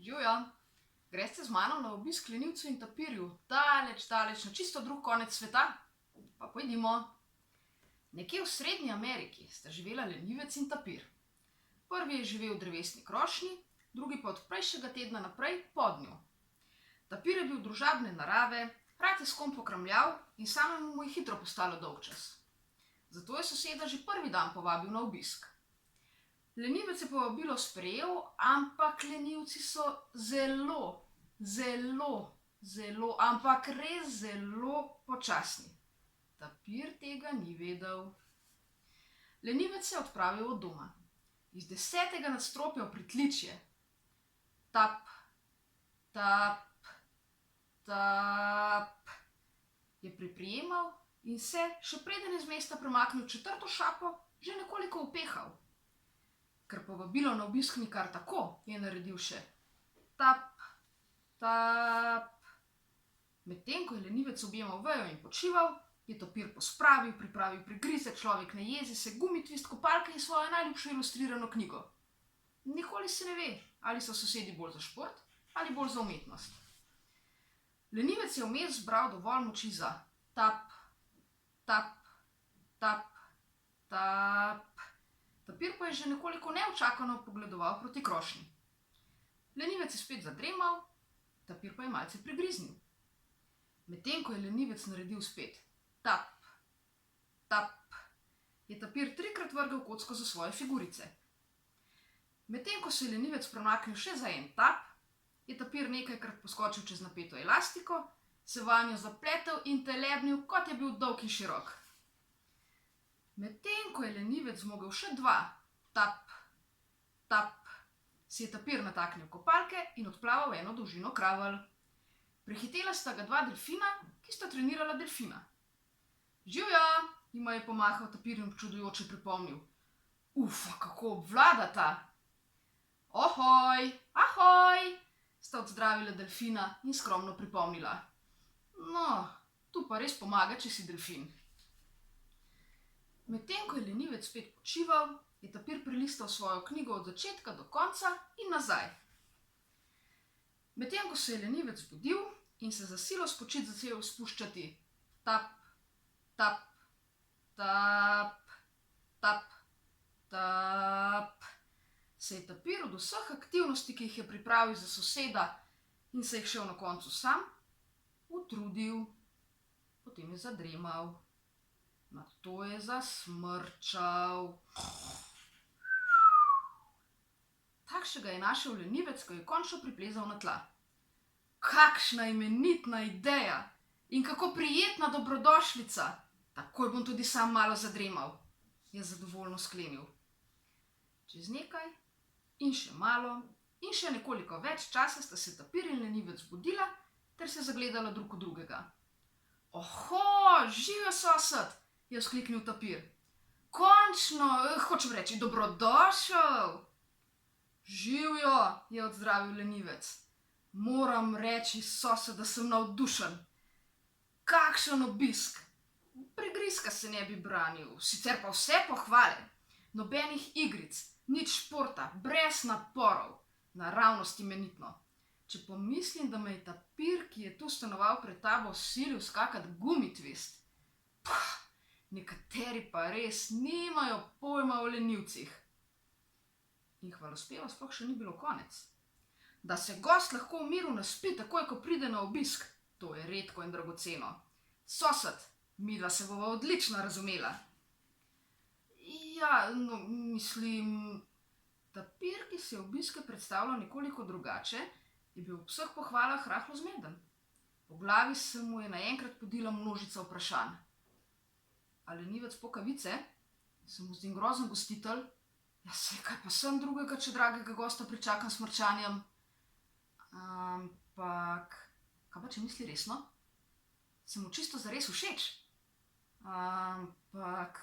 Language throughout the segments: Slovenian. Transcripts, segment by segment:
Živjo, greste z mano na obisk lenivcu in tapirju, daleč, daleč, na čisto drug konec sveta? Pa pojdimo. Nekje v Srednji Ameriki sta živela lenivec in tapir. Prvi je živel v drevesni krošnji, drugi pa od prejšnjega tedna naprej pod njo. Tapir je bil družabne narave, rad je s kom pokramljal in samemu mu je hitro postalo dolgčas. Zato je soseda že prvi dan povabil na obisk. Lenivec je povabilo sprejel, ampak lenivci so zelo, ampak res zelo počasni. Tapir tega ni vedel. Lenivec se je odpravil od doma. Iz 10. nadstropja v pritličje. Tap, tap, tap, je priprijemal in se, še preden je z mesta premaknil 4. šapo, že nekoliko upehal. Ker povabilo na obisk ni kar tako, je naredil še tap, tap. Medtem ko je lenivec objemal vejo in počival, je tapir pospravil, pripravil prigrizek, človek ne jezi se, gumitvist, kopalke in svojo najljubšo ilustrirano knjigo. Nikoli se ne ve, ali so sosedi bolj za šport ali bolj za umetnost. Lenivec je vmes zbral dovolj moči za tap, tap, tap, tap. Tapir pa je že nekoliko neučakano pogledoval proti krošnji. Lenivec je spet zadremal, tapir pa je malce prigriznil. Medtem ko je lenivec naredil spet tap, tap, je tapir 3-krat vrgel kocko za svoje figurice. Medtem ko se je lenivec premaknil še za en tap, je tapir nekajkrat poskočil čez napeto elastiko, se vanjo zapletel in telebnil, kot je bil dolg in širok. Medtem ko je lenivec zmogel še 2 tap, tap, si je tapir nataknil kopalke in odplaval eno dolžino kravl. Prehitela sta ga 2 delfina, ki sta trenirala delfina. Živjo, jima je pomahal tapir in občudujoče pripomnil. Ufa, kako obvladata! Ohoj, ahoj, sta odzdravila delfina in skromno pripomnila. No, tu pa res pomaga, če si delfin. Medtem ko je lenivec spet počival, je tapir prelistal svojo knjigo od začetka do konca in nazaj. Medtem ko se je lenivec zbudil in se za silo spočit začel spuščati tap, tap, tap, tap, tap, se je tapir od vseh aktivnosti, ki jih je pripravil za soseda in se jih šel na koncu sam, utrudil, potem je zadremal. Nato je zasmrčal. Takšnega je našel lenivec, ko je končno priplezal na tla. Kakšna imenitna ideja in kako prijetna dobrodošlica! Takoj bom tudi sam malo zadremal, je zadovoljno sklenil. Čez nekaj in še malo in še nekoliko več časa sta se tapir in lenivec zbudila ter se zagledala drug v drugega. Oho, živjo sosed, je vzkliknil tapir. Končno, hočem reči, dobrodošel. Živjo, je odzdravil lenivec. Moram reči, sosed, da sem navdušen. Kakšen obisk! Prigrizka se ne bi branil, sicer pa vse pohvale. Nobenih igric, nič športa, brez naporov. Naravnost imenitno. Če pomislim, da me je tapir, ki je tu stanoval pred tabo, silil skakat gumitvist. Nekateri pa res nimajo pojma o lenivcih. In hvalospeva sploh še ni bilo konec. Da se gost lahko v miru naspi takoj, ko pride na obisk, to je redko in dragoceno. Sosed, midva se bova odlično razumela. Ja, no, mislim, tapir, ki si je obiske predstavljal nekoliko drugače, je bil ob vseh pohvalah rahlo zmeden. Po glavi se mu je naenkrat podila množica vprašanj. A lenivec pokavice? Se mu zdim grozen gostitelj? Ja, saj kaj pa sem drugega, če dragega gosta pričakam s smrčanjem? Ampak, kaj pa če misli resno? Se mu čisto zares všeč? Ampak,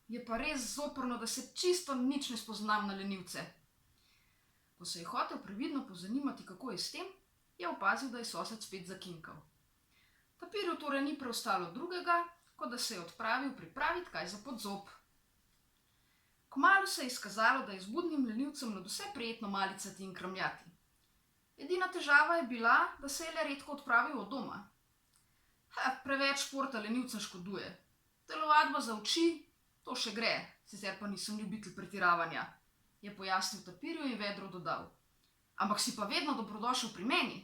je pa res zoprno, da se čisto nič ne spoznam na lenivce. Ko se je hotel previdno pozanimati, kako je s tem, je opazil, da je sosed spet zakinkal. Tapirju torej ni preostalo drugega, kot da se je odpravil pripraviti kaj za pod zob. Kmalu se je izkazalo, da je z budnim lenivcem nadvse prijetno malicati in kramljati. Edina težava je bila, da se je le redko odpravil od doma. Preveč športa lenivcem škoduje. Telovadba za oči, to še gre, sicer pa nisem ljubitelj pretiravanja, je pojasnil Tapirju in vedro dodal. Ampak si pa vedno dobrodošel pri meni.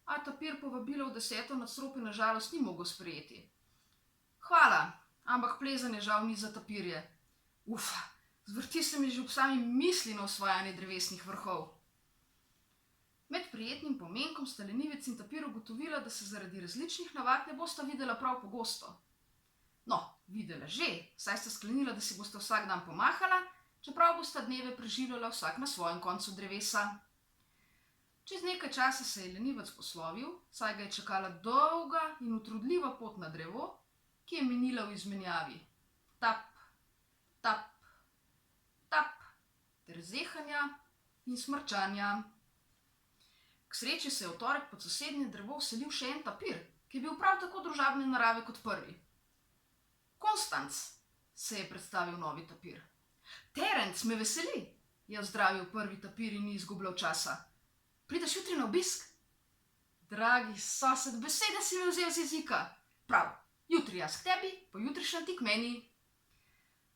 A Tapir povabilo v 10. nadstropje na žalost ni mogel sprejeti. Hvala, ampak plezanje žal ni za tapirje. Zvrti se mi že ob sami misli na osvajanje drevesnih vrhov. Med prijetnim pomenkom sta lenivec in Tapir ugotovila, da se zaradi različnih navad ne bosta videla prav pogosto. No, videla že, saj sta sklenila, da si bosta vsak dan pomahala, čeprav bosta dneve preživljala vsak na svojem koncu drevesa. Čez nekaj časa se je lenivec poslovil, saj ga je čakala dolga in utrudljiva pot na drevo, ki je minila v izmenjavi. Tap, tap, tap, ter zehanja in smrčanja. K sreči se je v torek pod sosednje drevo vselil še en tapir, ki je bil prav tako družabne narave kot prvi. Konstanc, se je predstavil novi tapir. Terenc, me veseli, je ozdravil prvi tapir in ni izgubljal časa. Prideš jutri na obisk? Dragi sosed, besede si mi vzel z jezika. Prav, jutri jaz k tebi, pojutrišnjem ti k meni.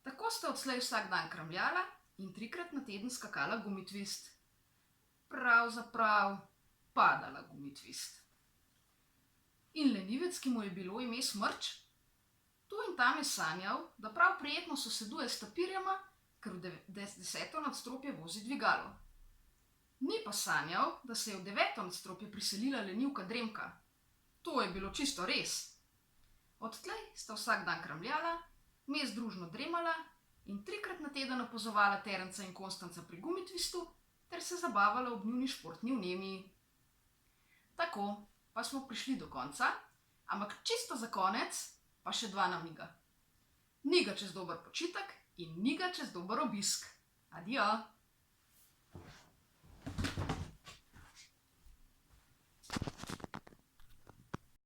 Tako sta odslej vsak dan kramljala in 3-krat na teden skakala gumitvist. Pravzaprav padala gumitvist. In lenivec, ki mu je bilo ime Smrč, tu in tam je sanjal, da prav prijetno soseduje s tapirjema, ker v 10. nadstropje vozi dvigalo. Ni pa sanjal, da se je v 9. nadstropje priselila lenivka Dremka. To je bilo čisto res. Odtlej sta vsak dan kramljala, vmes družno dremala in 3-krat na teden opazovala Terenca in Konstanca pri gumitvistu ter se zabavala ob njuni športni vnemi. Tako, pa smo prišli do konca, ampak čisto za konec pa še 2 namiga. Ni ga čez dober počitek in ni ga čez dober obisk. Adijo!